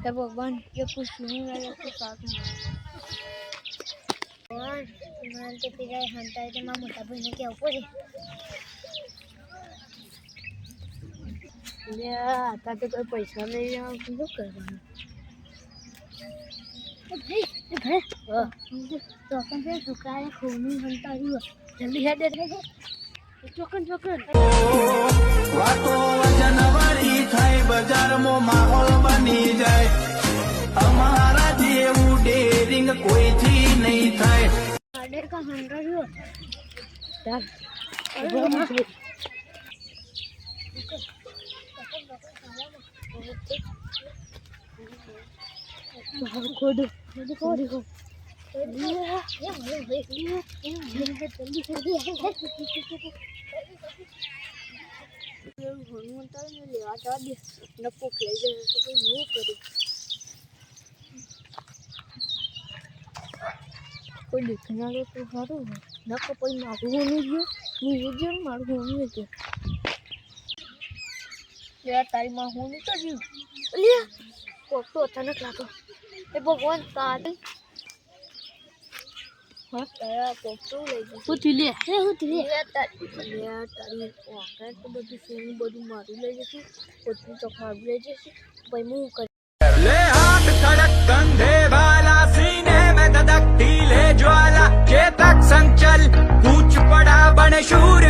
हे भगवान ये कुछ नहीं है कुछ साथ में भगवान तुम्हारे तो पिता हंता है तो मां मोटा भाई ने क्या ऊपर ले आता तो कोई पैसा नहीं है तुम लोग कर रहे भाई तो अपन पे दुकान खोनी हंता ही जल्दी है दे ચોકન વાતો જનવરી થાય બજારમાં માહોલ બની જાય અમારા જેવું ડેરિંગ કોઈથી નહીં થાય ऑर्डर का 100 हो चल खोद कोई देखने वाले तो सारू ना कोई मारू नहीं जो मारू नहीं जो यार तारी मां होनी तो जी लिया को तो अचानक लागो ए भगवान तारी हाँ तारा को तो ले जी कुछ ले तारी वाकर तो बड़ी सुन बड़ी मारू ले जैसी कुछ तो खा ले जैसी भाई मुंह कर ले हाथ खड़क कंधे वाला सीने में धधकती ले ज्वाला चेतक संचल कूच पड़ा बन शूर